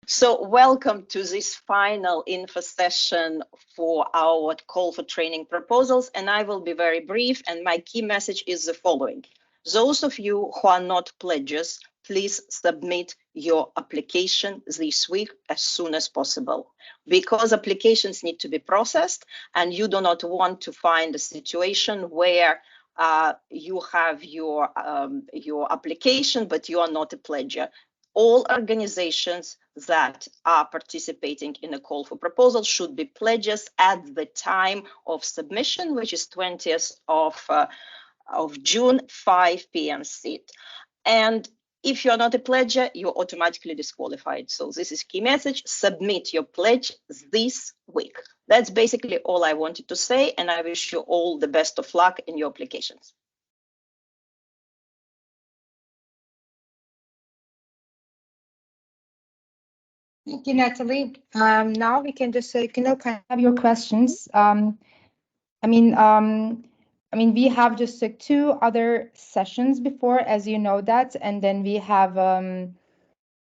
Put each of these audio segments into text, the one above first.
So welcome to this final info session for our call for training proposals. And I will be very brief. And my key message is the following. Those of you who are not pledges, please submit your application this week as soon as possible, because applications need to be processed and you do not want to find a situation where you have your application, but you are not a pledger. All organizations that are participating in a call for proposal should be pledges at the time of submission, which is 20th of June, 5 p.m. CET. And if you're not a pledger, you're automatically disqualified. So this is key message: submit your pledge this week. That's basically all I wanted to say, and I wish you all the best of luck in your applications. Thank you, Natalie. Now we can just kind of have your questions. I mean, we have just 2 other sessions before, as you know that, and then we have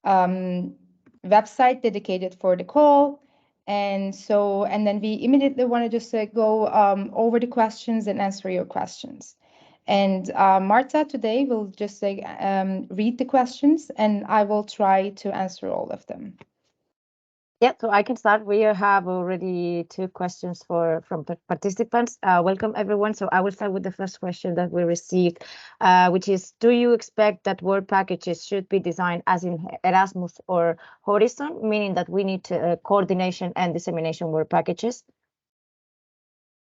website dedicated for the call, and then we immediately want to just go over the questions and answer your questions. And Marta today will just read the questions, and I will try to answer all of them. Yeah, so I can start. We have already 2 questions from participants. Welcome, everyone. So I will start with the first question that we received, which is, do you expect that work packages should be designed as in Erasmus or Horizon, meaning that we need coordination and dissemination work packages?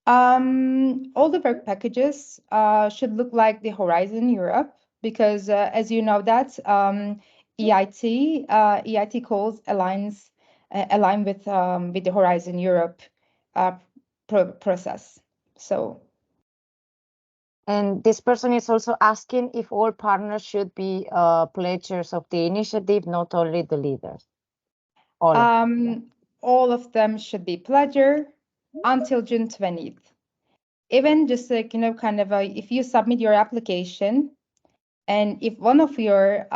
All the work packages should look like the Horizon Europe, because as you know that EIT calls align with the Horizon Europe process. So, and this person is also asking if all partners should be pledgers of the initiative, not only the leaders. All of them should be pledger until June 20th. Even just if you submit your application, and if one of your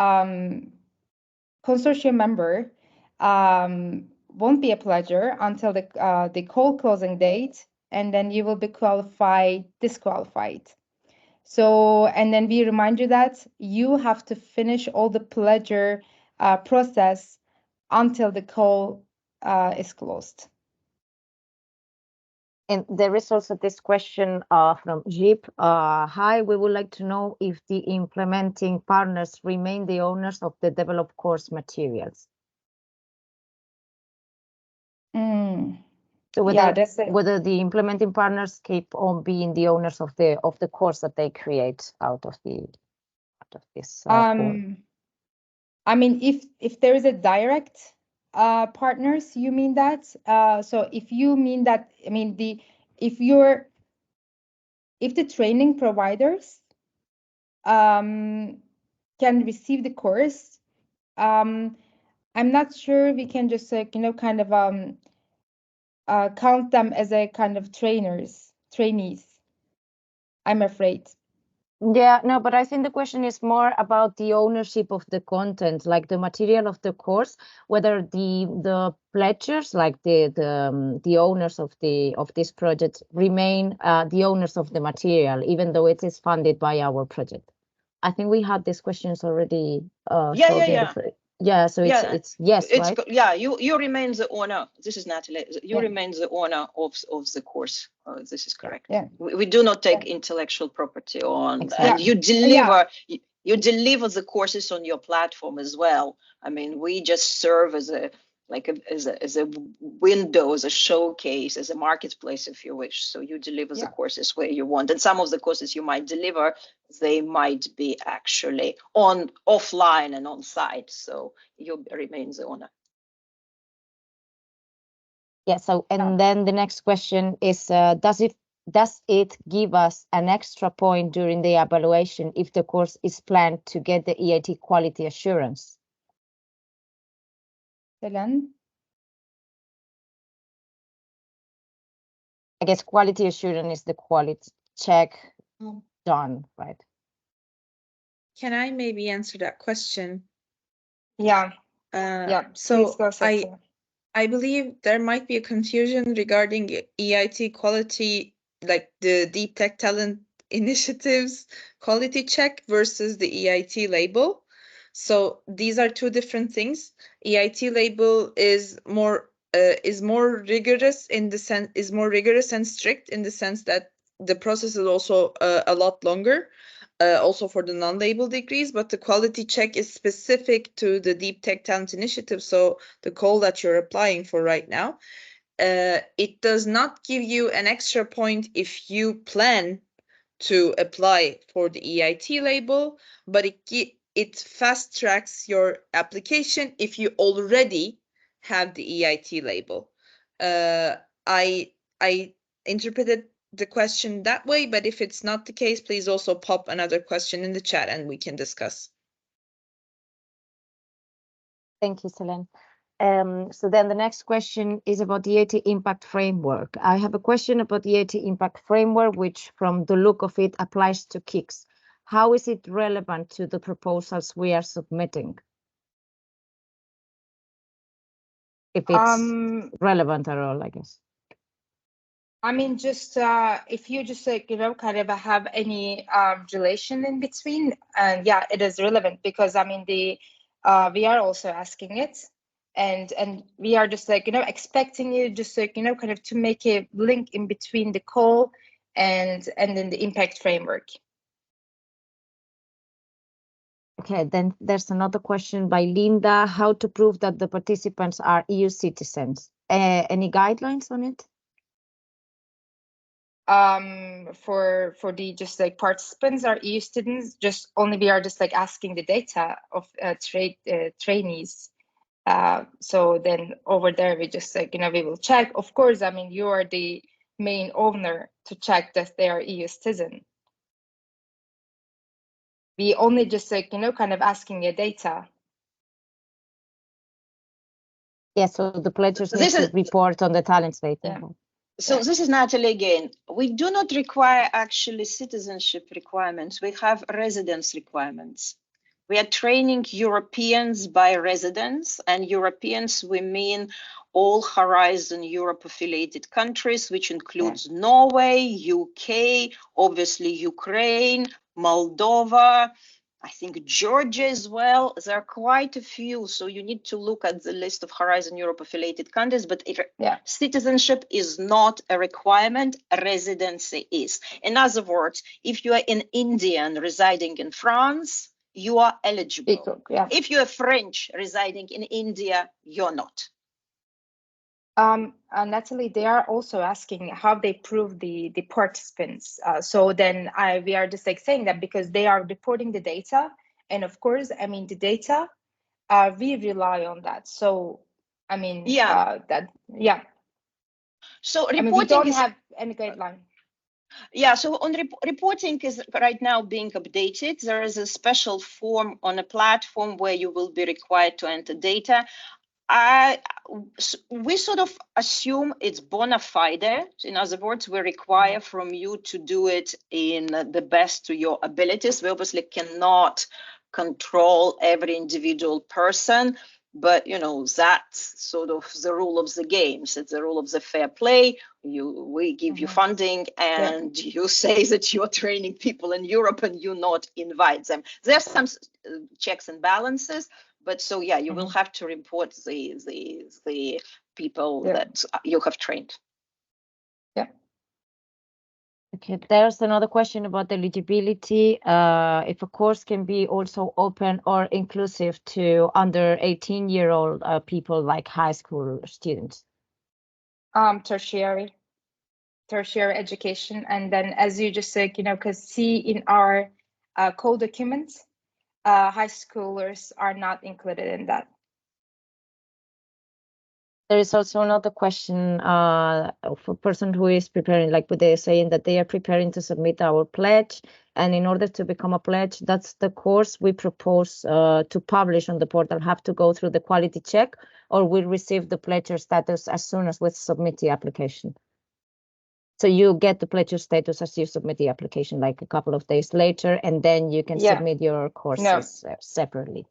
consortium member won't be a pledger until the call closing date, and then you will be disqualified. So, and then we remind you that you have to finish all the pledger process until the call is closed. And there is also this question from Jeep. Hi, we would like to know if the implementing partners remain the owners of the developed course materials. So whether the implementing partners keep on being the owners of the course that they create out of this. I mean, if there is a direct partners, you mean that? So if you mean that, I mean if the training providers can receive the course, I'm not sure we can just count them as a kind of trainees, I'm afraid. Yeah, no, but I think the question is more about the ownership of the content, like the material of the course, whether the pledgers, like the owners of this project, remain the owners of the material, even though it is funded by our project. I think we had these questions already. Yeah, so it's yes, right? Yeah, you remain the owner. This is Natalie. You remain the owner of the course. This is correct. Yeah. We do not take intellectual property on, and you deliver the courses on your platform as well. I mean, we just serve as a window, as a showcase, as a marketplace, if you wish. So you deliver the courses where you want, and some of the courses you might deliver, they might be actually offline and on site. So you remain the owner. Yeah. So, and then the next question is, does it give us an extra point during the evaluation if the course is planned to get the EIT quality assurance? Helen? I guess quality assurance is the quality check done, right? Can I maybe answer that question? Yeah. Yeah, So please go, Satya. I believe there might be a confusion regarding EIT quality, like the Deep Tech Talent Initiative's quality check versus the EIT label. So these are two different things. EIT label is more rigorous in the sense and strict in the sense that the process is also a lot longer. Also for the non-label degrees, but the quality check is specific to the Deep Tech Talent Initiative. So the call that you're applying for right now, it does not give you an extra point if you plan to apply for the EIT label, but it fast tracks your application if you already have the EIT label. I interpreted the question that way, but if it's not the case, please also pop another question in the chat and we can discuss. Thank you, Selene. So then the next question is about the EIT impact framework. I have a question about the EIT impact framework, which from the look of it applies to KICS. How is it relevant to the proposals we are submitting? If it's relevant at all, I guess. I mean, just if you just like, you know, kind of have any relation in between, and yeah, it is relevant because I mean, we are also asking it, and we are just like, you know, expecting you just like, you know, kind of to make a link in between the call and then the impact framework. Okay, then there's another question by Linda. How to prove that the participants are EU citizens? Any guidelines on it? For the just like participants are EU students, just only we are just like asking the data of trainees. So then over there we just like, you know, we will check. Of course, I mean, you are the main owner to check that they are EU citizen. We only just like, you know, kind of asking your data. Yeah, so the pledgers need to report on the talent data. Yeah. So this is Natalie again. We do not require actually citizenship requirements. We have residence requirements. We are training Europeans by residence, and Europeans, we mean all Horizon Europe affiliated countries, which includes Norway, UK, obviously Ukraine, Moldova, I think Georgia as well. There are quite a few, so you need to look at the list of Horizon Europe affiliated countries, but citizenship is not a requirement, residency is. In other words, if you are an Indian residing in France, you are eligible. If you are French residing in India, you're not. Natalie, they are also asking how they prove the participants. So then we are just like saying that because they are reporting the data, and of course, I mean the data, we rely on that. So I mean, So I mean, we don't have any guideline. Yeah, so on reporting is right now being updated. There is a special form on a platform where you will be required to enter data. We sort of assume it's bona fide. In other words, we require from you to do it in the best to your abilities. We obviously cannot control every individual person, but you know, that's sort of the rule of the games. It's the rule of the fair play. We give you funding and you say that you're training people in Europe and you not invite them. There's some checks and balances, but so yeah, you will have to report the people that you have trained. Yeah. Okay, there's another question about eligibility. If a course can be also open or inclusive to under 18-year-old people like high school students. Tertiary education, and then as you just said, you know, because see in our code documents, high schoolers are not included in that. There is also another question for a person who is preparing, like they're saying that they are preparing to submit our pledge. And in order to become a pledge, that's the course we propose to publish on the portal, have to go through the quality check, or we receive the pledger status as soon as we submit the application. So you get the pledger status as you submit the application, like a couple of days later, and then you can submit your courses separately.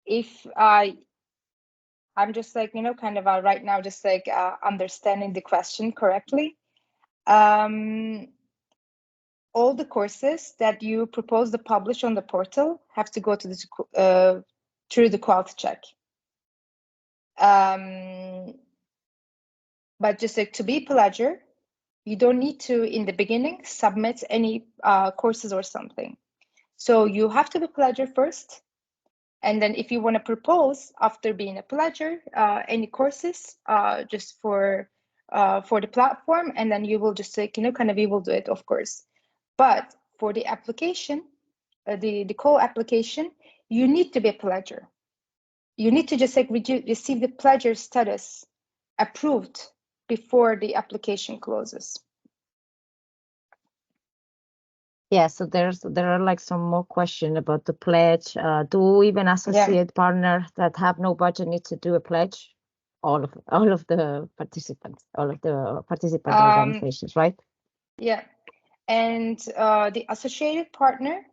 If I'm just like, kind of right now, just like understanding the question correctly. All the courses that you propose to publish on the portal have to go to the through the quality check. But just like to be pledger, you don't need to, in the beginning, submit any courses or something. So you have to be pledger first. And then if you want to propose after being a pledger, any courses just for the platform, and then you will just like, kind of you will do it, of course. But for the application, the call application, you need to be a pledger. You need to just like receive the pledger status approved before the application closes. Yeah, so there are like some more questions about the pledge. Do even associate partners that have no budget need to do a pledge? All of the participants, organizations, right? Yeah, and the associated partner,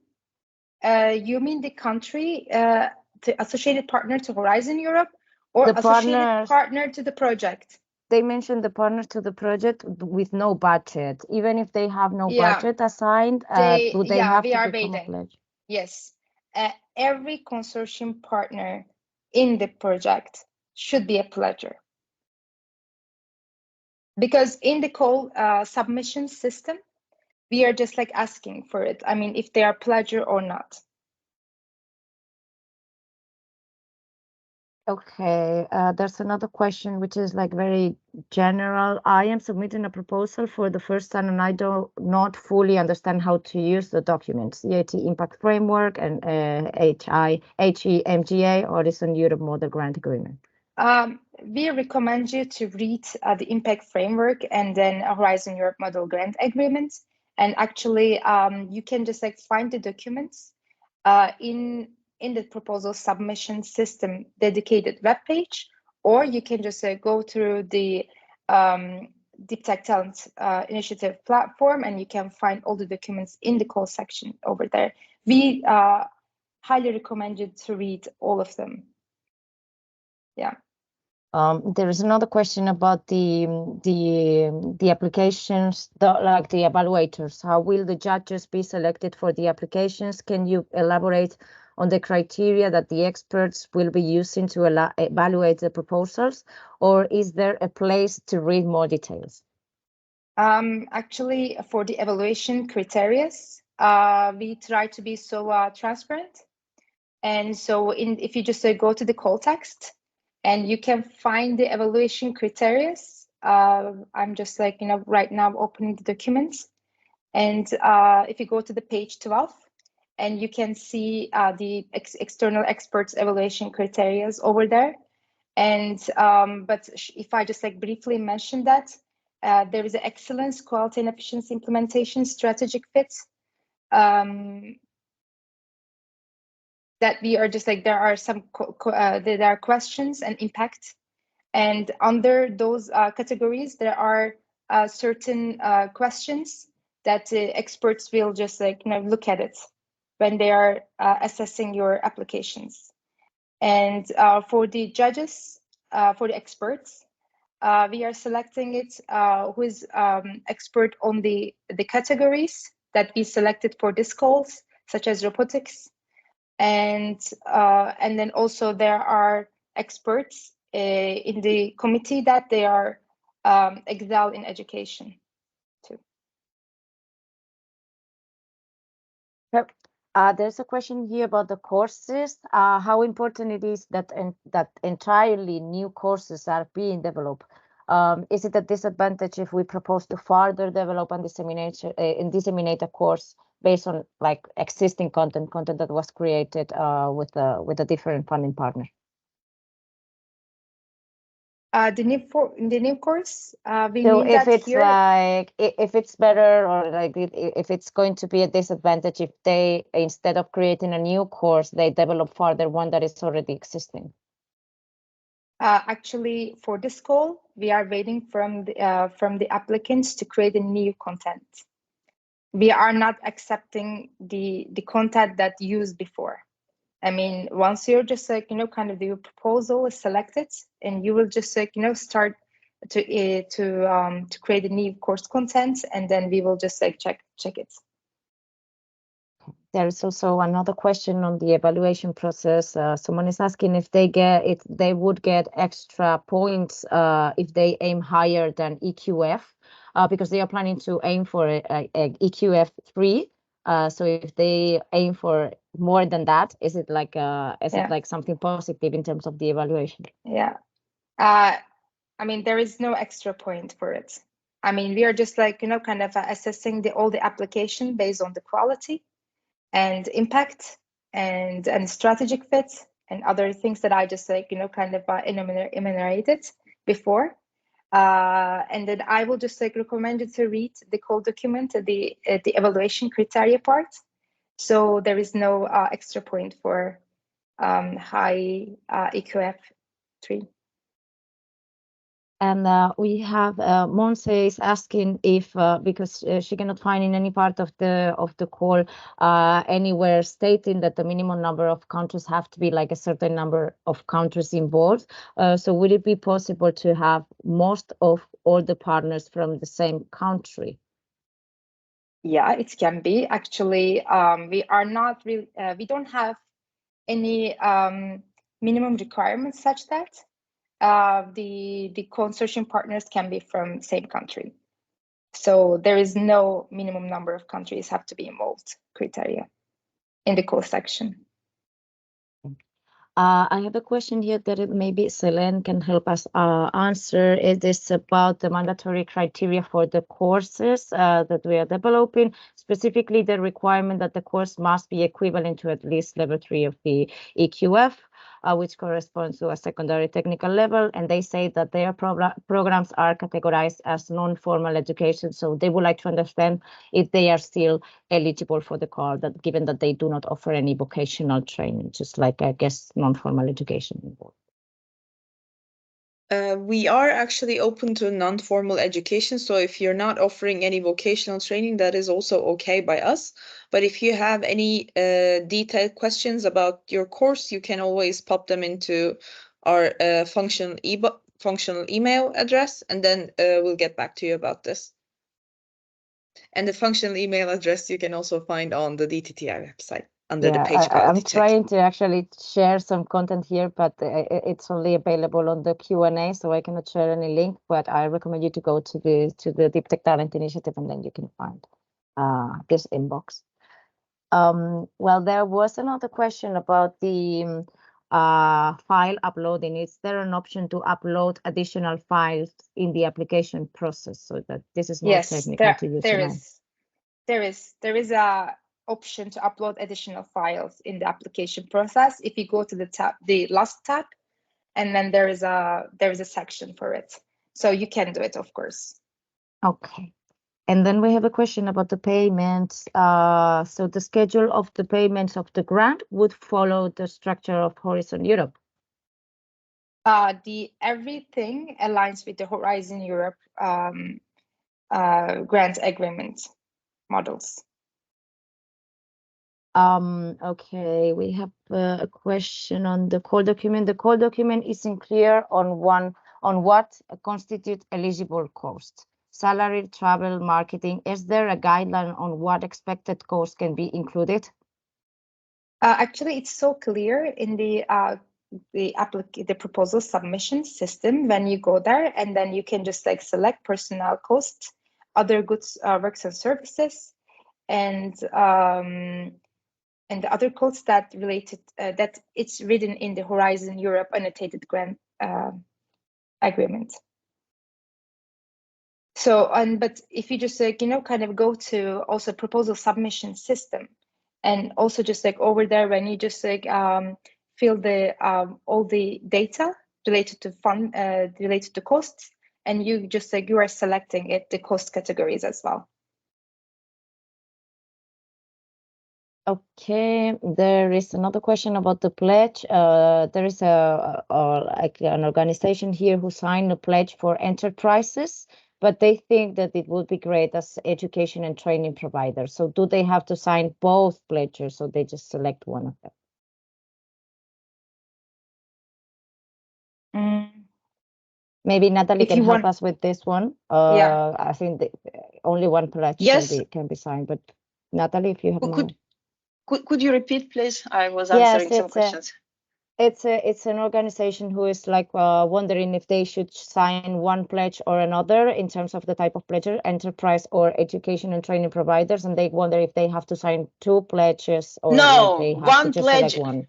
you mean the country, the associated partner to Horizon Europe, or The associated partner to the project? They mentioned the partners to the project with no budget. Even if they have no budget assigned, do they have to become a pledge? Yes, every consortium partner in the project should be a pledger. Because in the call submission system, we are just like asking for it. I mean, if they are pledger or not. Okay, there's another question which is like very general. I am submitting a proposal for the first time and I do not fully understand how to use the documents, EIT Impact Framework and HEMGA, Horizon Europe Model Grant Agreement. We recommend you to read the Impact Framework and then Horizon Europe Model Grant Agreement. And actually, you can just like find the documents in the proposal submission system dedicated web page, or you can just go through the Deep Tech Talent Initiative platform, and you can find all the documents in the call section over there. We highly recommend you to read all of them. Yeah. There is another question about the applications, like the evaluators. How will the judges be selected for the applications? Can you elaborate on the criteria that the experts will be using to evaluate the proposals, or is there a place to read more details? Actually, for the evaluation criteria, we try to be so transparent. And so if you just go to the call text, and you can find the evaluation criteria. I'm just like, right now opening the documents. And if you go to the page 12, and you can see the external experts evaluation criteria over there. And but if I just like briefly mention that, there is an excellence, quality and efficiency implementation, strategic fit. That we are just like, there are some there are questions and impact, and under those categories there are certain questions that the experts will just like look at it when they are assessing your applications. And for the judges, for the experts, we are selecting it who is expert on the categories that we selected for this calls, such as robotics. And then also there are experts in the committee that they are excel in education too. There's a question here about the courses. How important it is that entirely new courses are being developed. Is it a disadvantage if we propose to further develop and disseminate a course based on like existing content that was created with a different funding partner? The new course, we so mean if that it's here, like if it's better, or like if it's going to be a disadvantage if they, instead of creating a new course, they develop further one that is already existing. Actually, for this call, we are waiting from the applicants to create a new content. we are not accepting the content that used before. I mean, once you're just like, you know, kind of the proposal is selected, and you will just like, you know, start to create a new course content, and then we will just like check it. There is also another question on the evaluation process. Someone is asking if they would get extra points if they aim higher than EQF, because they are planning to aim for a EQF 3. So if they aim for more than that, is it like it like something positive in terms of the evaluation? Yeah. I mean, there is no extra point for it. I mean, we are just like, you know, kind of assessing all the application based on the quality and impact and strategic fit and other things that I just like, you know, kind of enumerated before. And then I will just like recommend you to read the code document, the evaluation criteria part. So there is no extra point for high EQF 3. And we have Monse is asking if because she cannot find in any part of the call anywhere stating that the minimum number of countries have to be like a certain number of countries involved. So would it be possible to have most of all the partners from the same country? Yeah, it can be. Actually, we are not really. We don't have any minimum requirements such that. The consortium partners can be from same country. So there is no minimum number of countries have to be involved criteria in the core section. I have a question here that maybe Selene can help us answer. It is about the mandatory criteria for the courses that we are developing, specifically the requirement that the course must be equivalent to at least level 3 of the EQF, which corresponds to a secondary technical level. And they say that their programs are categorized as non-formal education. So they would like to understand if they are still eligible for the card, that given that they do not offer any vocational training, just like, I guess, non-formal education involved. We are actually open to non-formal education. So if you're not offering any vocational training, that is also okay by us. But if you have any detailed questions about your course, you can always pop them into our functional email address, and then we'll get back to you about this. And the functional email address you can also find on the DTTI website. Under the page I'm trying to actually share some content here, but it's only available on the Q&A, so I cannot share any link. But I recommend you to go to the Deep Tech Talent Initiative, and then you can find this inbox. Well, there was another question about the file uploading. Is there an option to upload additional files in the application process, so that this is more technical to use? There is a option to upload additional files in the application process. If you go to the last tab, and then there is a section for it, so you can do it, of course. Okay. And then we have a question about the payments. So the schedule of the payments of the grant would follow the structure of Horizon Europe. Everything aligns with the Horizon Europe grant agreement models. Okay, we have a question on the call document. The call document isn't clear on what constitutes eligible cost. Salary, travel, marketing. Is there a guideline on what expected cost can be included? Actually, it's so clear in the proposal submission system when you go there, and then you can just like select personnel costs, other goods, works and services, and the other costs that related that it's written in the Horizon Europe annotated grant agreement. So, but if you just like, you know, kind of go to also proposal submission system, and also just like over there, when you just like fill the all the data related to related to costs, and you just like you are selecting it, the cost categories as well. Okay, there is another question about the pledge. There is like an organization here who signed a pledge for enterprises. but they think that it would be great as education and training provider. So do they have to sign both pledges, or they just select one of them? Maybe Natalie If can you help want- us with this one. Yeah. I think only one pledge Yes. can be signed, but Natalie, if you have more. Could you repeat, please? I was Yes, answering some questions. It's an organization who is like wondering if they should sign one pledge or another in terms of the type of pledge, enterprise or education and training providers, and they wonder if they have to sign two pledges or No, they have one to just pledge. select one.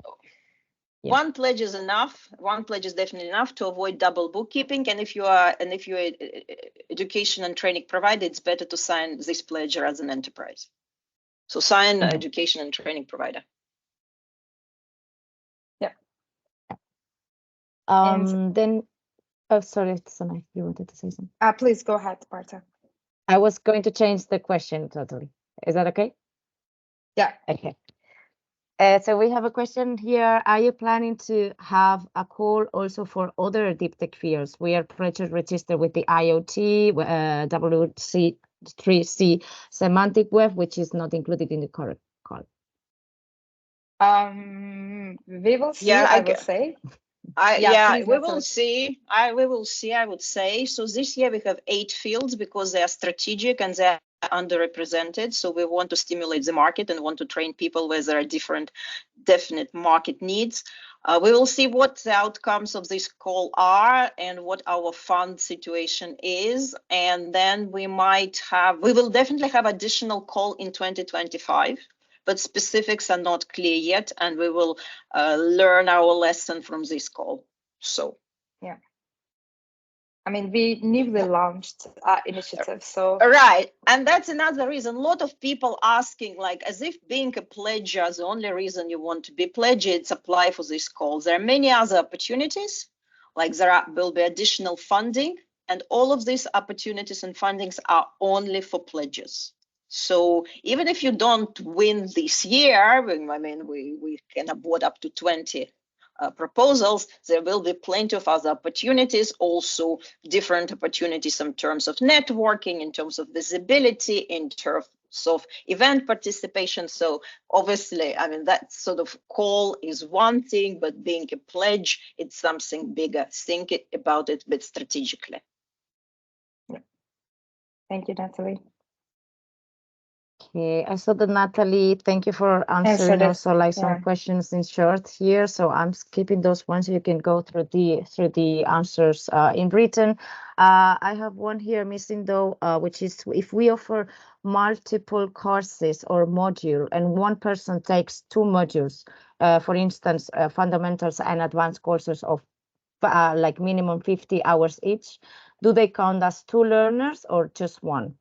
Yeah. One pledge is enough. One pledge is definitely enough to avoid double bookkeeping. And if you are education and training provider, it's better to sign this pledge as an enterprise. So sign Mhm. education and training provider. Then, oh, sorry, Sanai, you wanted to say something. Please go ahead, Marta. I was going to change the question totally. Is that okay? Yeah. Okay. So we have a question here. Are you planning to have a call also for other deep tech fields? We are registered with the IoT, WC3C semantic web, which is not included in the current call. We will see, Yeah, I will say. Please, we Natalie. will see. We will see, I would say. So this year we have 8 fields because they are strategic and they are underrepresented. So we want to stimulate the market and want to train people where there are different definite market needs. We will see what the outcomes of this call are and what our fund situation is. And then we will definitely have additional call in 2025. But specifics are not clear yet, and we will learn our lesson from this call. So, yeah. I mean, we newly launched initiative, so. Right, and that's another reason. A lot of people asking, like, as if being a pledger is the only reason you want to be pledger, it's apply for this call. There are many other opportunities, like will be additional funding, and all of these opportunities and fundings are only for pledges. So even if you don't win this year, I mean, we can award up to 20 proposals, there will be plenty of other opportunities, also different opportunities in terms of networking, in terms of visibility, in terms of event participation. So obviously, I mean, that sort of call is one thing, but being a pledge, it's something bigger. Think about it a bit strategically. Yeah. Thank you, Natalie. Okay, I saw that Natalie, thank you for answering also like some questions in short here. So I'm skipping those ones. You can go through the answers in written. I have one here missing though, which is if we offer multiple courses or module and one person takes 2 modules, for instance, fundamentals and advanced courses of like minimum 50 hours each, do they count as 2 learners or just 1?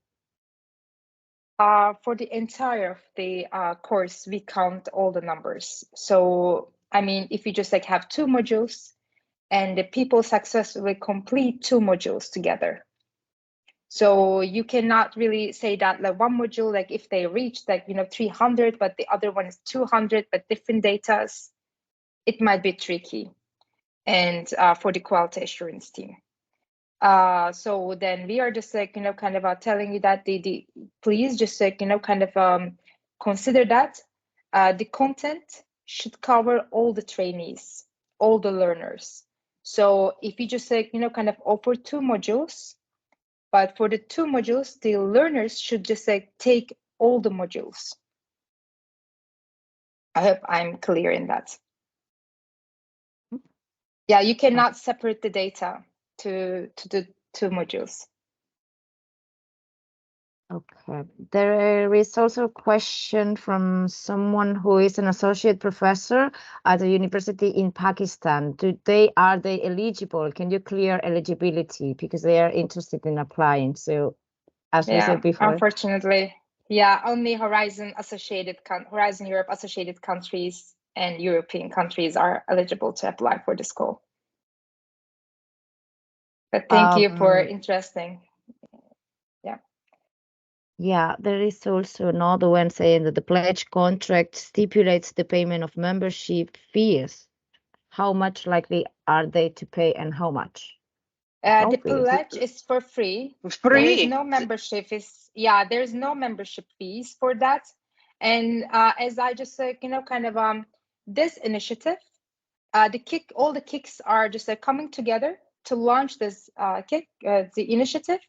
For the entire of the course, we count all the numbers. So, I mean, if you just like have 2 modules and the people successfully complete 2 modules together. So you cannot really say that like one module, like if they reach like, 300, but the other one is 200, but different datas, it might be tricky. And for the quality assurance team. So then we are just like, kind of telling you that the please just like, kind of consider that the content should cover all the trainees, all the learners. So if you just like, kind of offer 2 modules, but for the 2 modules, the learners should just like take all the modules. I hope I'm clear in that. Yeah, you cannot separate the data to the 2 modules. Okay, there is also a question from someone who is an associate professor at a university in Pakistan. Are they eligible? Can you clear eligibility because they are interested in applying? So, as we said before, unfortunately, only Horizon Europe associated countries and European countries are eligible to apply for this call. But thank you for interesting. Yeah, there is also another one saying that the pledge contract stipulates the payment of membership fees. How much likely are they to pay and how much? No The fees. pledge is for free. There is Free. no membership. There's no membership fees for that. And as I just kind of this initiative, all the kicks are just coming together to launch this the initiative.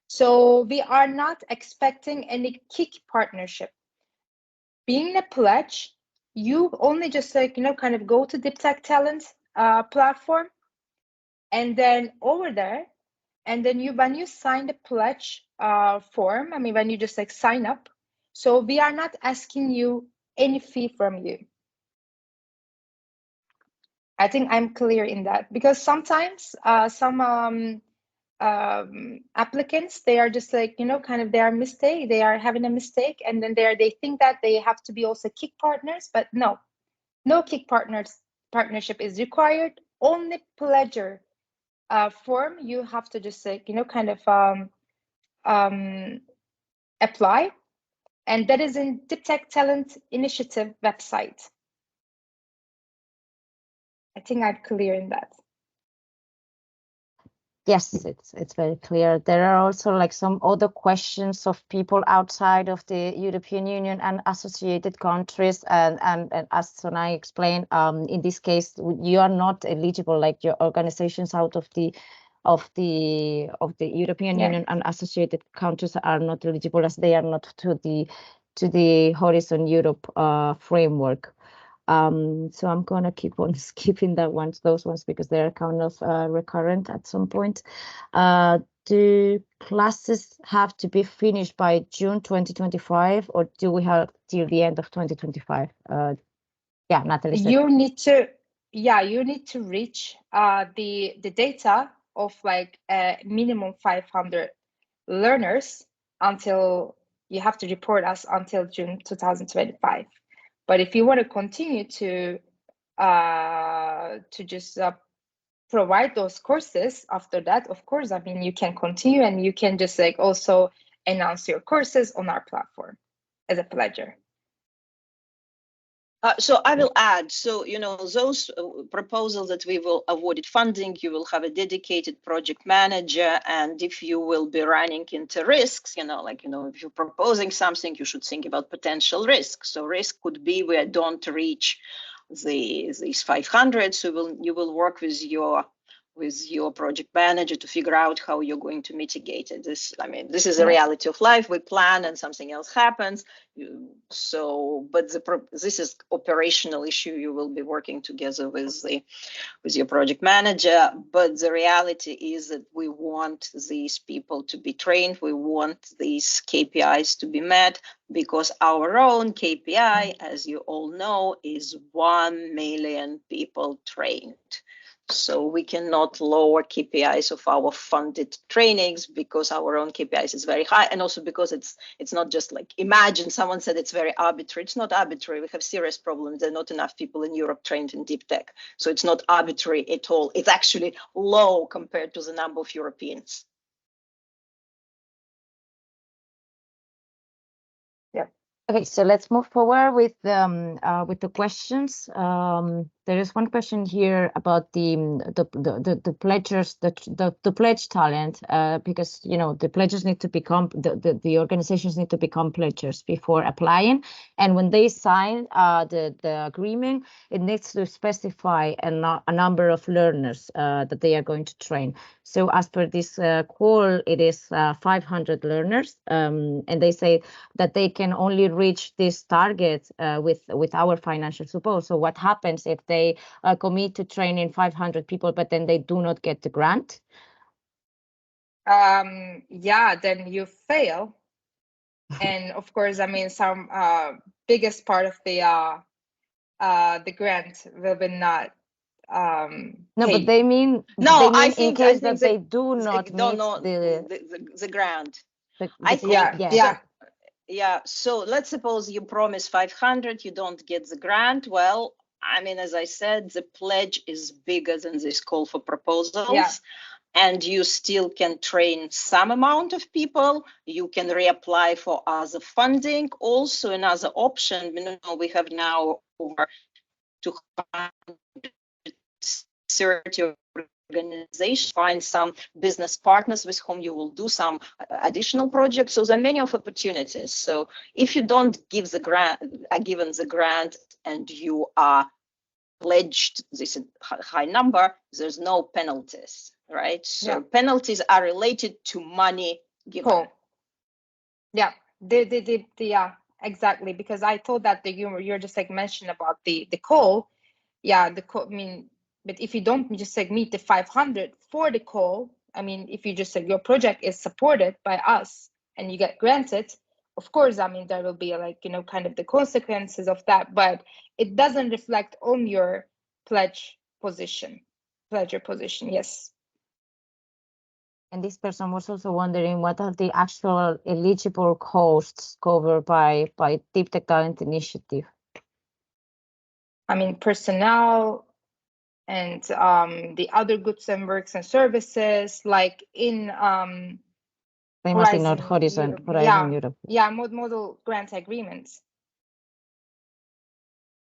So we are not expecting any kick partnership. Being a pledge, you only just kind of go to Deep Tech Talent platform, and then over there, and then when you sign the pledge form, I mean, when you just sign up, so we are not asking you any fee from you. I think I'm clear in that, because sometimes some applicants, they are just kind of they are having a mistake, and then they think that they have to be also kick partners, but no kick partnership is required. Only pledger form you have to just kind of apply, and that is in Deep Tech Talent Initiative website. I think I'm clear in that. Yes, it's very clear. There are also like some other questions of people outside of the European Union and associated countries. And as Sonai explained, in this case, you are not eligible, like your organizations out of the European Union and associated countries are not eligible, as they are not to the Horizon Europe framework. So I'm gonna keep on skipping those ones because they're kind of recurrent at some point. Do classes have to be finished by June 2025, or do we have till the end of 2025? Yeah, Natalie said. You need to reach the data of like minimum 500 learners until you have to report us until June 2025. But if you want to continue to just provide those courses after that, of course, I mean, you can continue, and you can just like also announce your courses on our platform as a pledger. So I will add, so, those proposals that we will awarded funding, you will have a dedicated project manager. And if you will be running into risks, if you're proposing something, you should think about potential risks. So risk could be we don't reach these 500. So you will work with your project manager to figure out how you're going to mitigate it. This is a reality of life. We plan and something else happens. But this is operational issue. You will be working together with your project manager. But the reality is that we want these people to be trained. We want these KPIs to be met, because our own KPI, as you all know, is 1 million people trained. So we cannot lower KPIs of our funded trainings because our own KPIs is very high, and also because it's not just like, imagine someone said it's very arbitrary. It's not arbitrary. We have serious problems. There are not enough people in Europe trained in deep tech. So it's not arbitrary at all. It's actually low compared to the number of Europeans. Yeah. Okay, so let's move forward with the questions. There is one question here about the pledgers, the pledge talent, because the pledgers need to become the organizations need to become pledgers before applying, and when they sign the agreement, it needs to specify a number of learners that they are going to train. So as per this call, it is 500 learners, and they say that they can only reach this target with our financial support. So what happens if they commit to training 500 people, but then they do not get the grant? Then you fail. And of course, I mean, some biggest part of the grant will be not no, paid. But they mean I think in case that they do not meet the grant. I think so let's suppose you promise 500, you don't get the grant. Well, I mean, as I said, the pledge is bigger than this call for proposals. And you still can train some amount of people. You can reapply for other funding. Also, another option, we have now over 230 organization, find some business partners with whom you will do some additional projects. So there are many of opportunities. So if you don't give the grant, are given the grant and you are pledged this high number, there's no penalties, right? So Yeah. penalties are related to money given. Cool. Yeah, yeah, exactly. Because I thought that you're just like mentioned about the call. Yeah, the call. I mean, but if you don't just like meet the 500 for the call, I mean, if you just said your project is supported by us and you get granted, of course, I mean, there will be like, you know, kind of the consequences of that, but it doesn't reflect on your pledge position. Yes. And this person was also wondering what are the actual eligible costs covered by Deep Tech Talent Initiative? I mean, personnel and the other goods and works and services, like in Famously not Horizon Europe. Yeah, model grant agreements.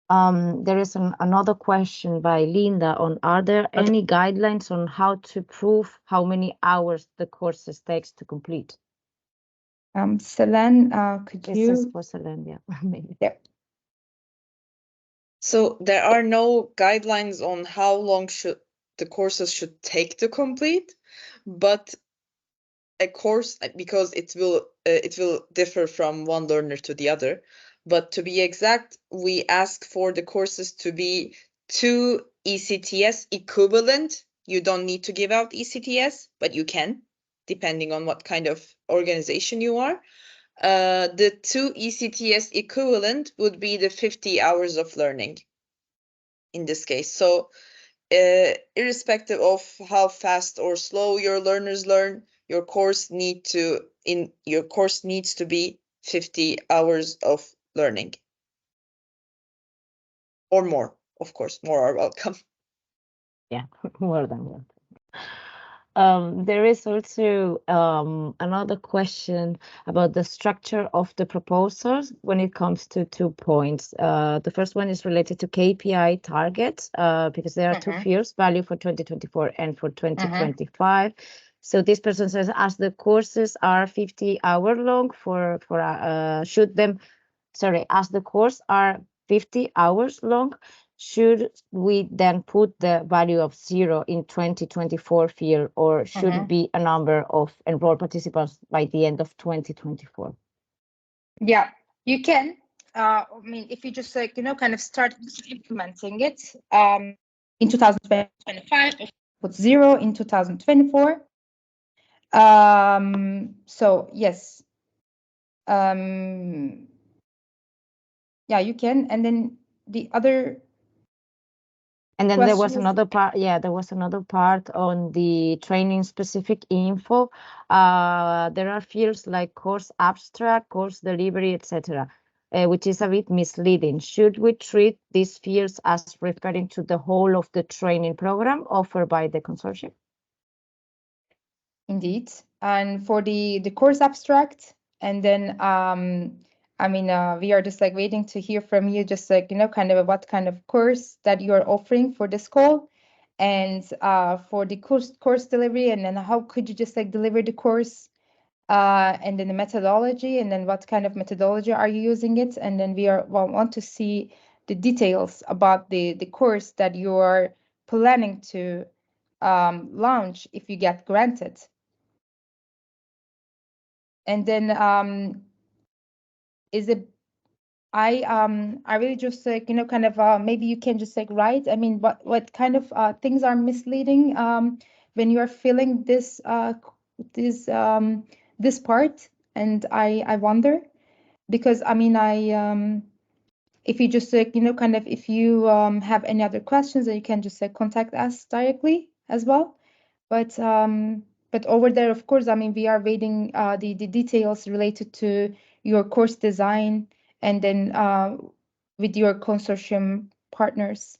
There is another question by Linda on, are there any guidelines on how to prove how many hours the courses takes to complete? Selene, could This you? is for Selene, yeah. Maybe. Yeah. So there are no guidelines on how long the courses should take to complete, but a course, because it will differ from one learner to the other. But to be exact, we ask for the courses to be 2 ECTS equivalent. You don't need to give out ECTS, but you can, depending on what kind of organization you are. The 2 ECTS equivalent would be the 50 hours of learning in this case. So irrespective of how fast or slow your learners learn, your course needs to be 50 hours of learning. Or more, of course, more are welcome. Yeah, more than one. There is also another question about the structure of the proposals when it comes to 2 points. The first one is related to KPI targets, because there are 2 fields, value for 2024 and for 2025. So this person says, as the courses are 50-hour long as the course are 50 hours long, should we then put the value of 0 in 2024 field, or should it be a number of enrolled participants by the end of 2024? Yeah, you can. I mean, if you just like, you know, kind of start implementing it in 2025, put 0 in 2024. So yes. Yeah, you can. And then the other. And then there was another part. Yeah, there was another part on the training specific info. There are fields like course abstract, course delivery, etc., which is a bit misleading. Should we treat these fields as referring to the whole of the training program offered by the consortium? Indeed. And for the course abstract, and then I mean, we are just like waiting to hear from you, just like, you know, kind of what kind of course that you are offering for this call, and for the course delivery, and then how could you just like deliver the course, and then the methodology, and then what kind of methodology are you using it, and then we want to see the details about the course that you are planning to launch if you get granted. And then is it I really just like, you know, kind of maybe you can just like write, I mean, what kind of things are misleading when you are filling this this part, and I wonder, because I mean, if you just like, you know, kind of, if you have any other questions, then you can just like contact us directly as well. But over there, of course, I mean, we are waiting the details related to your course design, and then with your consortium partners.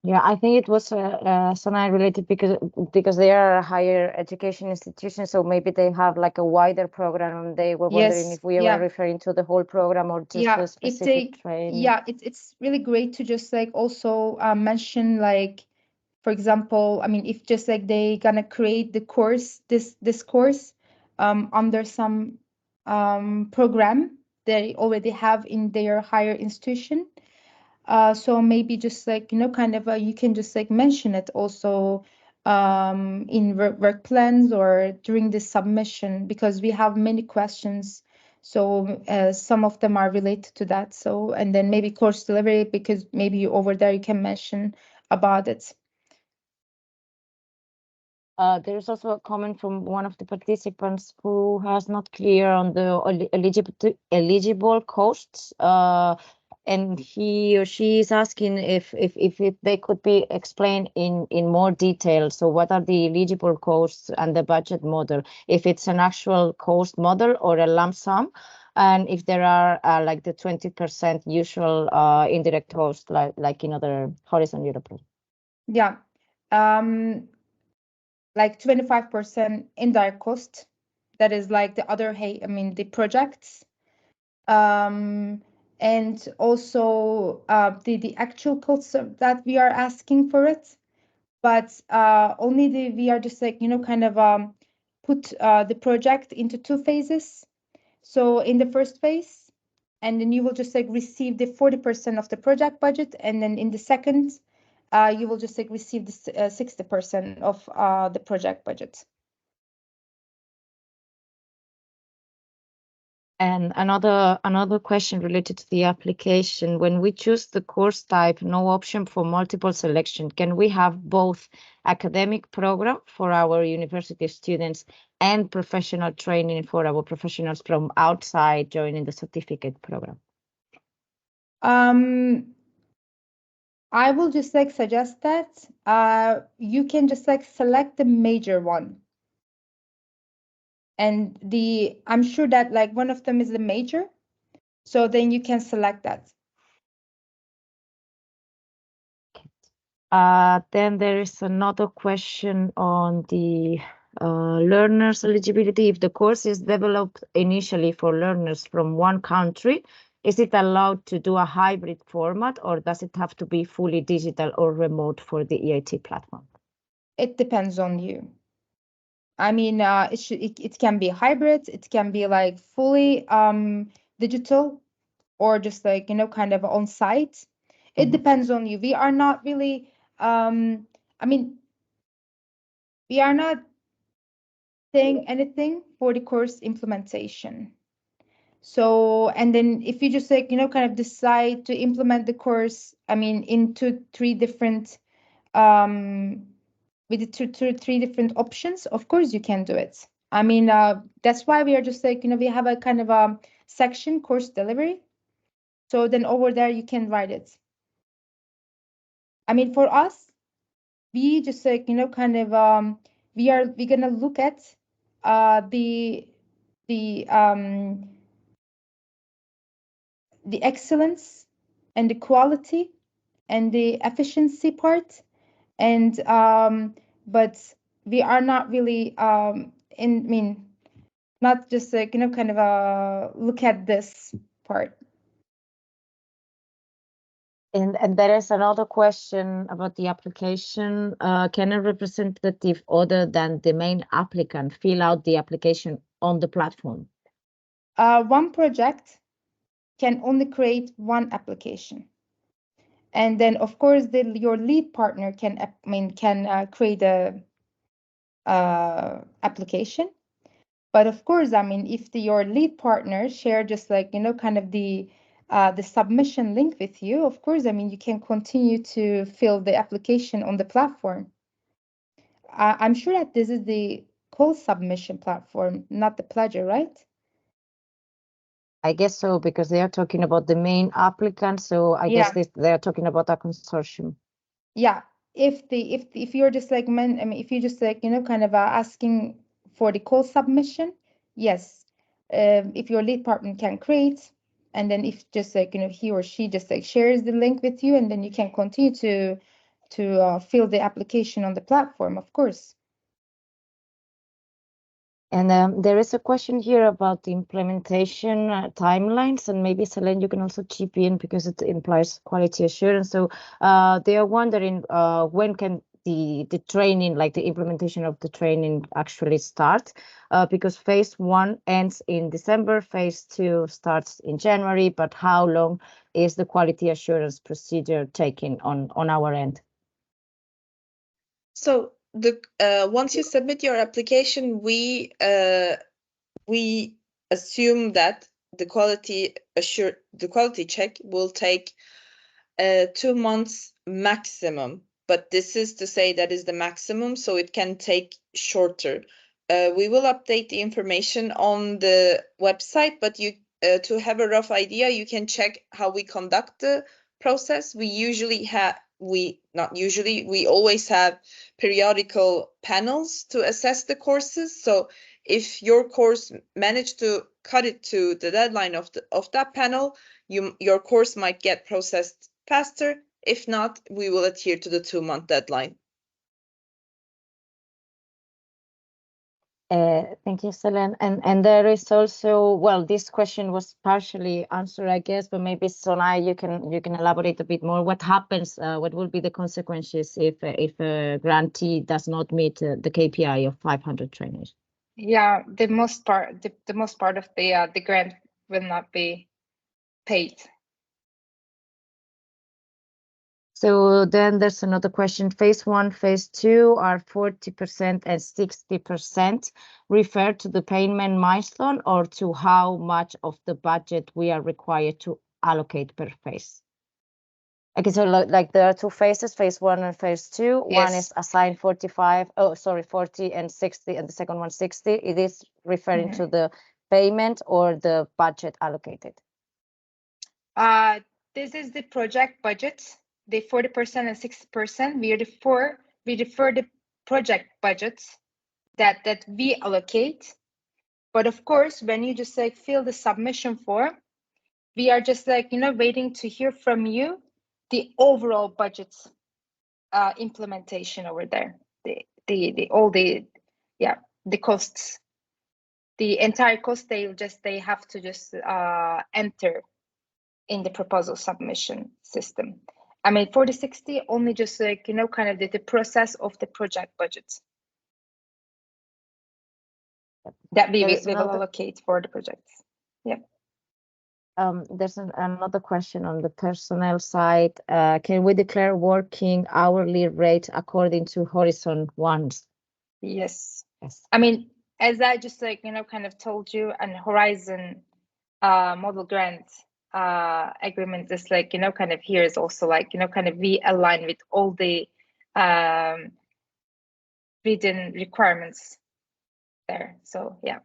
Yeah, I think it was Sanai related because they are a higher education institution, so maybe they have like a wider program, and they were wondering if we were referring to the whole program or just a specific training. Yeah, it's really great to just like also mention like for example, I mean, if just like they gonna create the course, this course under some program they already have in their higher institution. So maybe just like, kind of you can just like mention it also in work plans or during the submission, because we have many questions. So some of them are related to that. So, and then maybe course delivery, because maybe over there you can mention about it. There's also a comment from one of the participants who has not clear on the eligible costs, and he or she is asking if they could be explained in more detail. So what are the eligible costs and the budget model, if it's an actual cost model or a lump sum, and if there are like the 20% usual indirect cost like in other Horizon Europe. Yeah. Like 25% indirect cost. That is like the other, the projects. And also the actual costs that we are asking for it. But only we are just like, kind of put the project into 2 phases. So in the first phase, and then you will just like receive the 40% of the project budget, and then in the second, you will just like receive the 60% of the project budget. And another question related to the application. When we choose the course type, no option for multiple selection. Can we have both academic program for our university students and professional training for our professionals from outside joining the certificate program? I will just like suggest that you can just like select the major one. And I'm sure that like one of them is the major. So then you can select that. Then there is another question on the learners eligibility. If the course is developed initially for learners from one country, is it allowed to do a hybrid format, or does it have to be fully digital or remote for the EIT platform? It depends on you. I mean, it can be hybrid, it can be like fully digital, or just like, kind of on site. It depends on you. We are not really, I mean, we are not saying anything for the course implementation. So, and then if you just like, kind of decide to implement the course, I mean, into 3 different, with the 3 different options, of course you can do it. I mean, that's why we are just like, we have a kind of a section, course delivery. So then over there you can write it. I mean, for us, we just like, kind of, we're gonna look at the excellence and the quality and the efficiency part, and but we are not really not just like, kind of look at this part. And there is another question about the application. Can a representative other than the main applicant fill out the application on the platform? One project can only create one application. And then, of course, your lead partner can create a application. But of course, I mean, if your lead partner share just like, kind of the submission link with you, of course, I mean, you can continue to fill the application on the platform. I'm sure that this is the co-submission platform, not the Pledger, right? I guess so, because they are talking about the main applicant. So I guess they are talking about a consortium. Yeah, if you're just like if you just like, kind of asking for the co-submission, yes. If your lead partner can create, and then if just like, he or she just like shares the link with you, and then you can continue to fill the application on the platform, of course. And there is a question here about the implementation timelines, and maybe Selene, you can also chip in because it implies quality assurance. So they are wondering when can the training, like the implementation of the training actually starts, because phase 1 ends in December, phase 2 starts in January, but how long is the quality assurance procedure taking on our end? So the once you submit your application, we assume that the quality check will take 2 months maximum, but this is to say that is the maximum, so it can take shorter. We will update the information on the website, but you to have a rough idea, you can check how we conduct the process. We always have periodical panels to assess the courses. So if your course managed to cut it to the deadline of that panel, your course might get processed faster. If not, we will adhere to the 2-month deadline. Thank you, Selen. And there is also, well, this question was partially answered, I guess, but maybe Sonai, you can elaborate a bit more. What happens? What will be the consequences if a grantee does not meet the KPI of 500 trainees? Yeah, the most part of the grant will not be paid. So then there's another question. Phase 1, phase 2 are 40% and 60% refer to the payment milestone or to how much of the budget we are required to allocate per phase? Okay, so like there are 2 phases, phase 1 and phase 2. Yes. One is assigned 40 and 60, and the second one 60. It is referring to the payment or the budget allocated? This is the project budget. The 40% and 60%, we refer the project budgets that we allocate. But of course, when you just like fill the submission form, we are just like, waiting to hear from you the overall budget implementation over there. The costs, the entire cost, they have to just enter in the proposal submission system. I mean, for the 60, only just like, kind of the process of the project budget that we will allocate for the projects. Yeah. There's another question on the personnel side. Can we declare working hourly rate according to Horizon 1? Yes. Yes. I mean, as I just like, kind of told you, an Horizon model grant agreement is like, kind of here is also like, kind of we align with all the written requirements there. So yeah.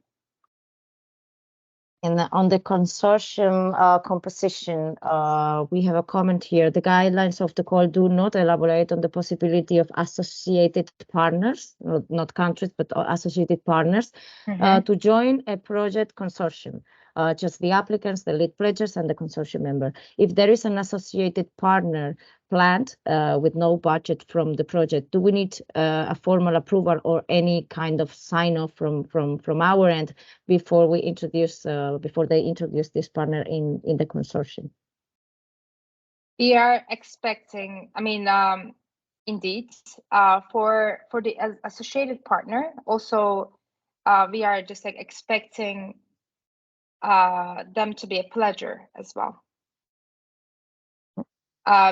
And on the consortium composition, we have a comment here. The guidelines of the call do not elaborate on the possibility of associated partners, not countries, but associated partners, to join a project consortium. Just the applicants, the lead pledgers, and the consortium member. If there is an associated partner planned with no budget from the project, do we need a formal approval or any kind of sign-off from our end before we introduce before they introduce this partner in the consortium? We are expecting, I mean, indeed, for the associated partner, also we are just like expecting them to be a pledger as well.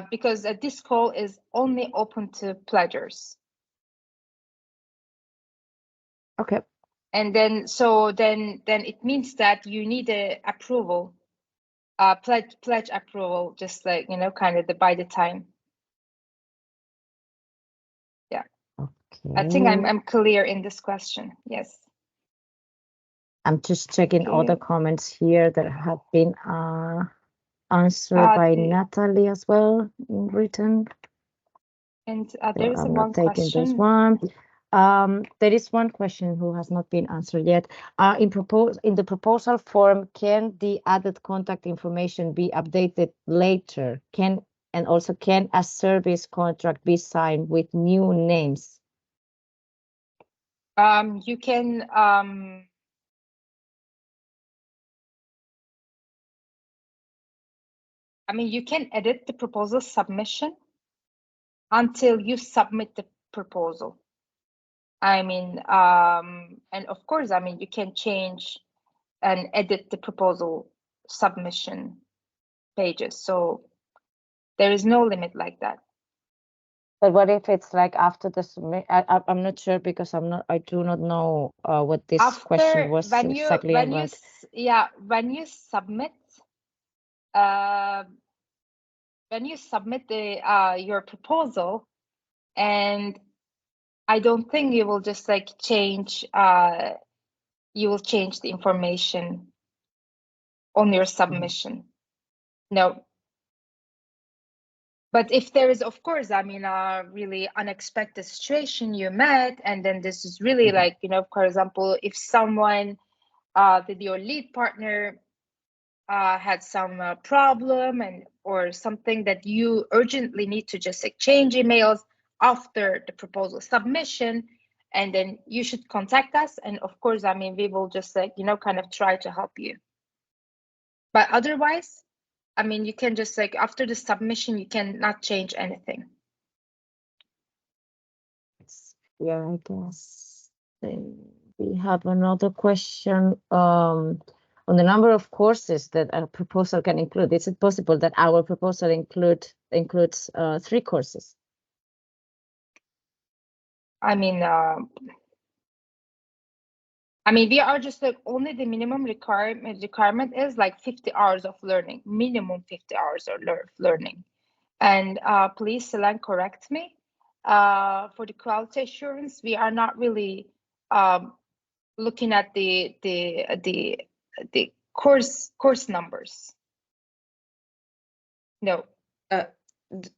Because this call is only open to pledgers. Okay. And then, then it means that you need a approval, pledge approval, just like, kind of by the time. Yeah. Okay. I think I'm clear in this question. Yes. I'm just checking all the comments here that have been answered by Natalie as well in written. And So there is I'm one not taking question. this one. There is one question who has not been answered yet. In the proposal form, can the added contact information be updated later? Can a service contract be signed with new names? You can I mean, you can edit the proposal submission until you submit the proposal. I mean, and of course, I mean, you can change and edit the proposal submission pages. So there is no limit like that. But what if it's like after the submit? I'm not sure because I do not know what this question was exactly about. When you submit your proposal, and I don't think you will just like change you will change the information on your submission. No. But if there is, of course, I mean, a really unexpected situation you met, and then this is really like, you know, for example, if someone, your lead partner had some problem or something that you urgently need to just exchange emails after the proposal submission, and then you should contact us. And of course, I mean, we will just like, you know, kind of try to help you. But otherwise, I mean, you can just like, after the submission, you cannot change anything. Yeah, I guess. Then we have another question on the number of courses that a proposal can include. Is it possible that our proposal includes 3 courses? I mean, we are just like, only the minimum requirement is like 50 hours of learning, minimum 50 hours of learning. And please, Selen, correct me. For the quality assurance, we are not really looking at the course numbers. No.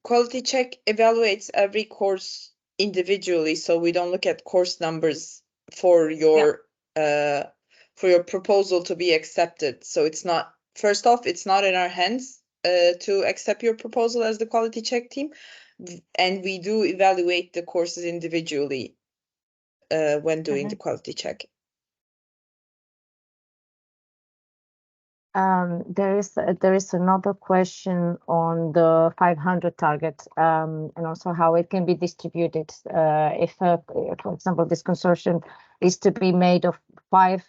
Quality check evaluates every course individually, so we don't look at course numbers for your proposal to be accepted. So it's not, first off, it's not in our hands to accept your proposal as the quality check team, and we do evaluate the courses individually when doing the quality check. There is another question on the 500 target, and also how it can be distributed. If, for example, this consortium is to be made of 5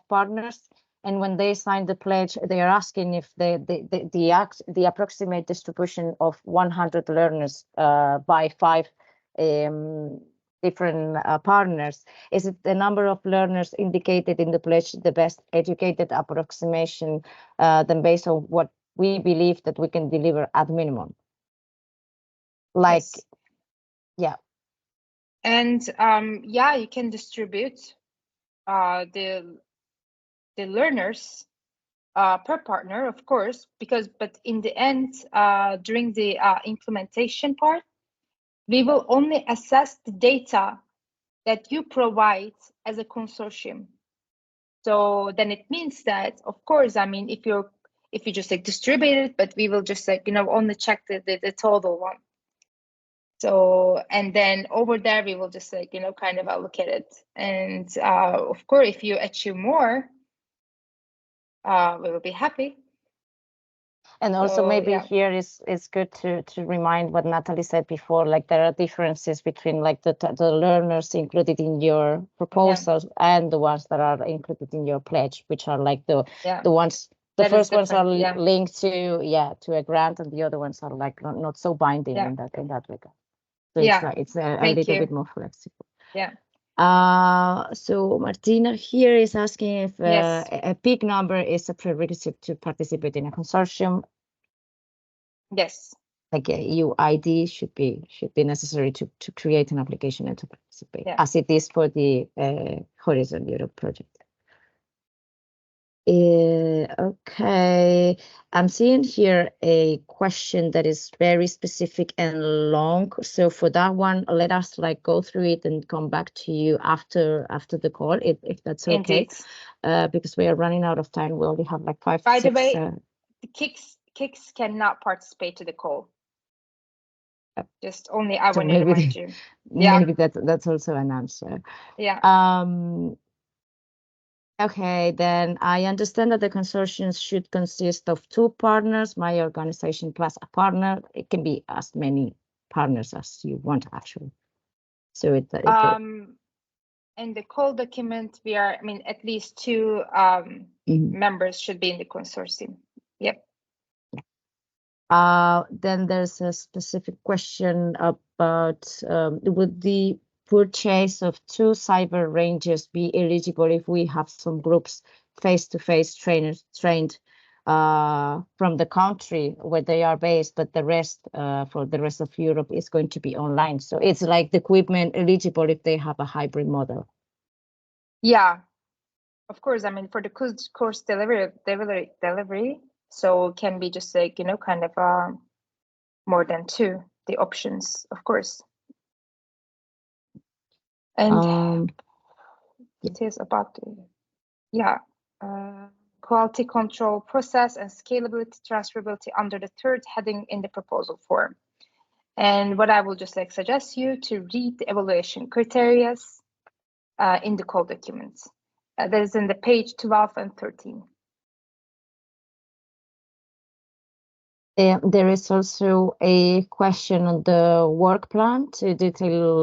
partners, and when they sign the pledge, they are asking if the approximate distribution of 100 learners by 5 different partners. Is it the number of learners indicated in the pledge the best educated approximation then based on what we believe that we can deliver at minimum? Like, yes. Yeah. And you can distribute the learners per partner, of course, but in the end, during the implementation part, we will only assess the data that you provide as a consortium. So then it means that, of course, I mean, if you just like distribute it, but we will just like, you know, only check the total one. So, and then over there, we will just like, you know, kind of allocate it. And of course, if you achieve more, we will be happy. And also maybe here is good to remind what Natalie said before, like there are differences between like the learners included in your proposals and the ones that are included in your pledge, which are like the ones, the first ones are linked to a grant, and the other ones are like not so binding in that regard. So it's a little bit more flexible. Yeah. So Martina here is asking if a big number is a prerequisite to participate in a consortium. Yes. Like a EIT should be necessary to create an application and to participate, as it is for the Horizon Europe project. Okay, I'm seeing here a question that is very specific and long. So for that one, let us like go through it and come back to you after the call, if that's okay. Because we are running out of time. We only have like 5 By 6. the way, the KICS cannot participate to the call. Just only I want to remind you. Maybe that's also an answer. Okay, then I understand that the consortium should consist of 2 partners, my organization plus a partner. It can be as many partners as you want, actually. So in the call document, we are, I mean, at least 2 members should be in the consortium. Yep. Then there's a specific question about would the purchase of 2 cyber rangers be eligible if we have some groups face-to-face trainers trained from the country where they are based, but the rest for the rest of Europe is going to be online. So it's like the equipment eligible if they have a hybrid model. Yeah, of course. I mean, for the course delivery, so it can be just like, you know, kind of more than 2, the options, of course. And details about quality control process and scalability, transferability under the 3rd heading in the proposal form. And what I will just like suggest you to read the evaluation criteria in the call documents. That is in the page 12 and 13. There is also a question on the work plan to detail,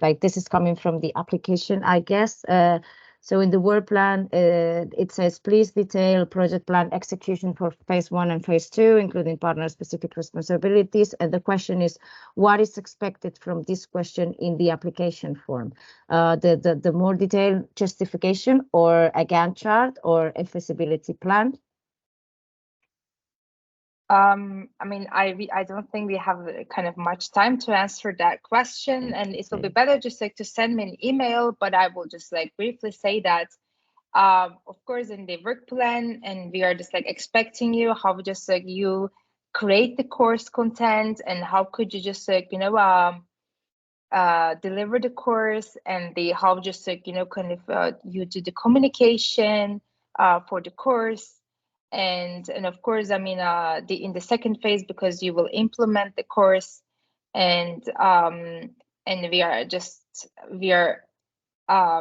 like this is coming from the application, I guess. So in the work plan, it says, please detail project plan execution for phase 1 and phase 2, including partner-specific responsibilities. And the question is, what is expected from this question in the application form? The more detailed justification or a Gantt chart or a feasibility plan? I mean, I don't think we have kind of much time to answer that question, and it will be better just like to send me an email, but I will just like briefly say that, of course, in the work plan, and we are just like expecting you, how just like you create the course content and how could you just like, you know, deliver the course, and the how just like, you know, kind of you do the communication for the course. And of course, I mean, in the 2nd phase, because you will implement the course, and we are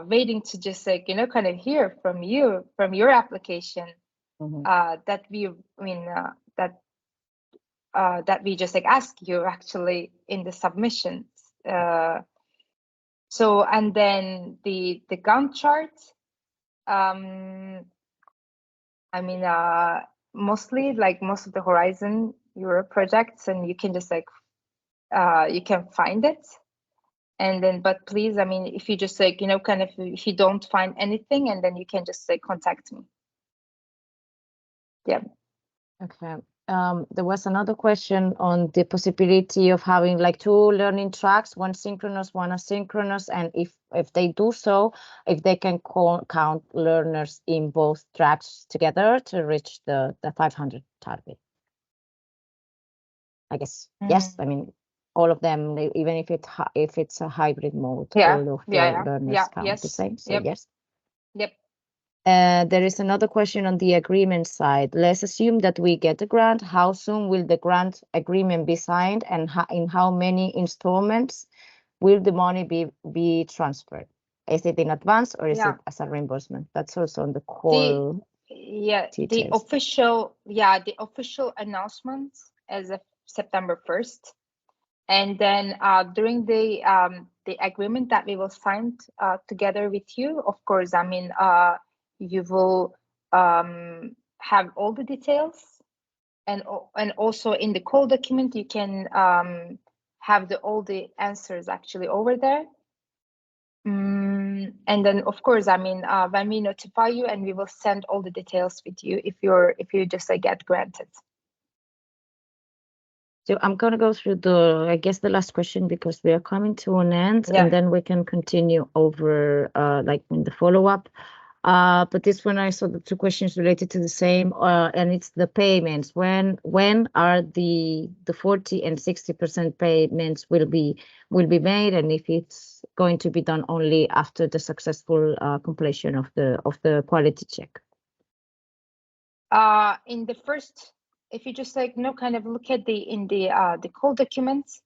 waiting to just like, you know, kind of hear from you, from your application, that we, I mean, that we just like ask you actually in the submissions. So, and then the Gantt chart, I mean, mostly like most of the Horizon Europe projects, and you can just like, you can find it. And then, but please, I mean, if you just like, you know, kind of, if you don't find anything, and then you can just like contact me. Yeah. Okay. There was another question on the possibility of having like 2 learning tracks, one synchronous, one asynchronous, and if they do so, if they can count learners in both tracks together to reach the 500 target. I guess yes. I mean, all of them, even if it's a hybrid mode, all of the learners count the same. So yes. Yep. There is another question on the agreement side. Let's assume that we get a grant. How soon will the grant agreement be signed, and in how many installments will the money be transferred? Is it in advance or is it as a reimbursement? That's also on the call. The official announcement as of September 1st, and then during the agreement that we will sign together with you, of course, I mean, you will have all the details, and also in the call document you can have all the answers actually over there. And then of course, I mean, when we notify you, and we will send all the details with you if you just like get granted. So I'm going to go through I guess the last question, because we are coming to an end, and then we can continue over like in the follow-up. But this one, I saw the 2 questions related to the same, and it's the payments. When are the 40 and 60% payments will be made, and if it's going to be done only after the successful completion of the quality check? In the first, if you just like, you know, kind of look at the call documents,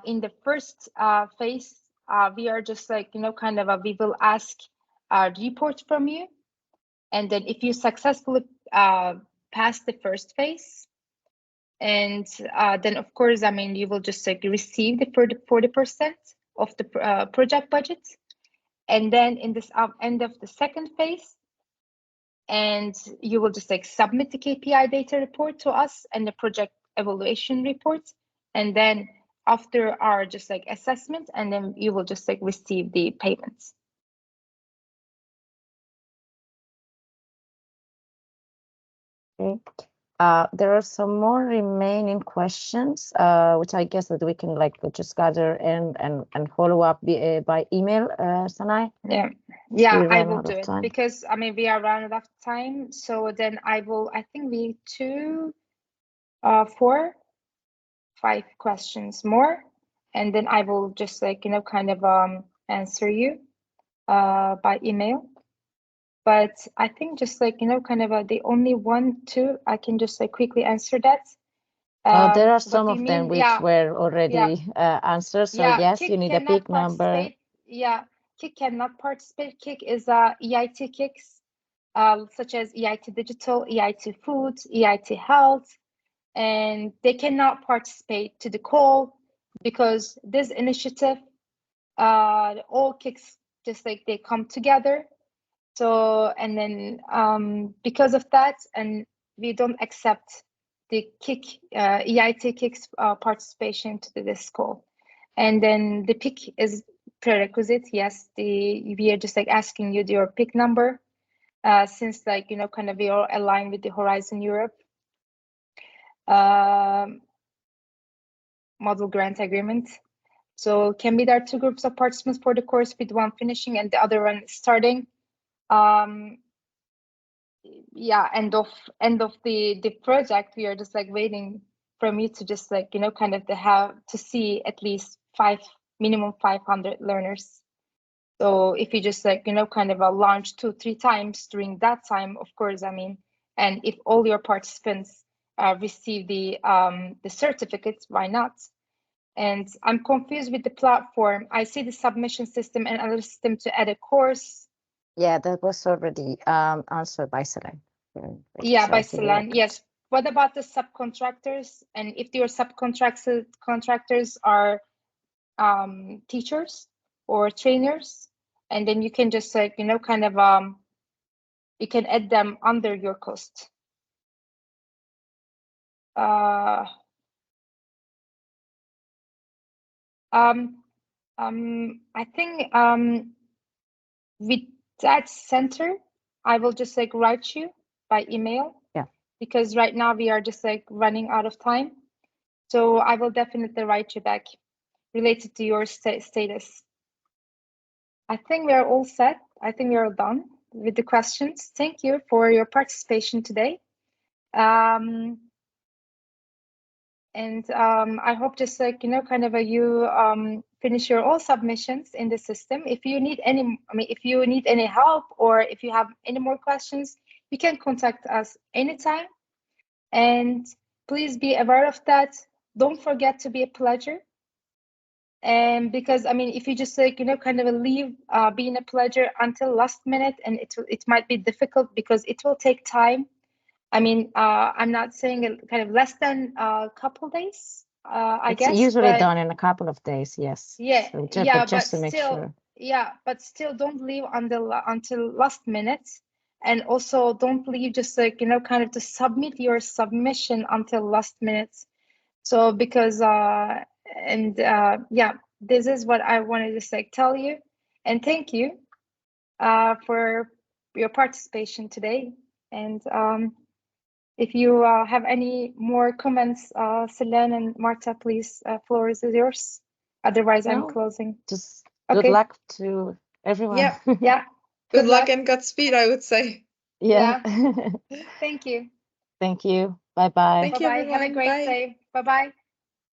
in the first phase, we are just like, you know, kind of we will ask a report from you, and then if you successfully pass the first phase, And then of course, I mean, you will just like receive the 40% of the project budget. And then in this end of the second phase, and you will just like submit the KPI data report to us and the project evaluation report. And then after our just like assessment, and then you will just like receive the payments. Okay. There are some more remaining questions, which I guess that we can like just gather and follow up by email, Sanai. Yeah, I will do it because I mean we are running out of time. So then I think we 2, 4, 5 questions more, and then I will just like kind of answer you by email. But I think just like kind of the only 1, 2 I can just like quickly answer that. There are some of them which were already answered. So yes, KIC you need a PIC number. Yeah, KIC cannot participate. KIC is EIT KICs, such as EIT Digital, EIT Food, EIT Health, and they cannot participate to the call because this initiative, all KICs just like they come together. So, and then because of that, and we don't accept the KIC, EIT KIC's participation to this call. And then the PIC is prerequisite. Yes, we are just like asking you your PIC number, since like, kind of we are aligned with the Horizon Europe model grant agreement. So can be there 2 groups of participants for the course, with one finishing and the other one starting. Yeah, end of the project, we are just like waiting from you to just like kind of to see at least minimum 500 learners. So if you just like kind of launch 2-3 times during that time, of course, I mean, and if all your participants receive the certificates, why not? And I'm confused with the platform. I see the submission system and other system to add a course. Yeah, that was already answered by Selene. Yeah, by Selene, yes. What about the subcontractors? And if your subcontractors are teachers or trainers, and then you can just like, kind of, you can add them under your cost. I think with that center, I will just like write you by email. Yeah. Because right now we are just like running out of time. So I will definitely write you back related to your status. I think we are all set. I think we are done with the questions. Thank you for your participation today. And I hope just like, kind of you finish your all submissions in the system. If you need any help, or if you have any more questions, you can contact us anytime. And please be aware of that. Don't forget to be a pledger. And because I mean, if you just like kind of leave being a pledger until last minute, and it might be difficult because it will take time. I mean, I'm not saying kind of less than a couple days. I guess it's usually done in a couple of days. Yes. Yeah. So Just to make sure. Yeah, but still, don't leave until last minute, and also don't leave just like kind of to submit your submission until last minute. So because yeah, this is what I wanted to just like tell you, and thank you for your participation today. And if you have any more comments, Selene and Marta, please, floor is yours. Otherwise, I'm closing. Just good luck to everyone. Yeah. Good luck and Godspeed, I would say. Yeah. Thank you. Thank you. Bye-bye. Thank you, Bye-bye. Have a everyone. great Bye. day. Bye-bye.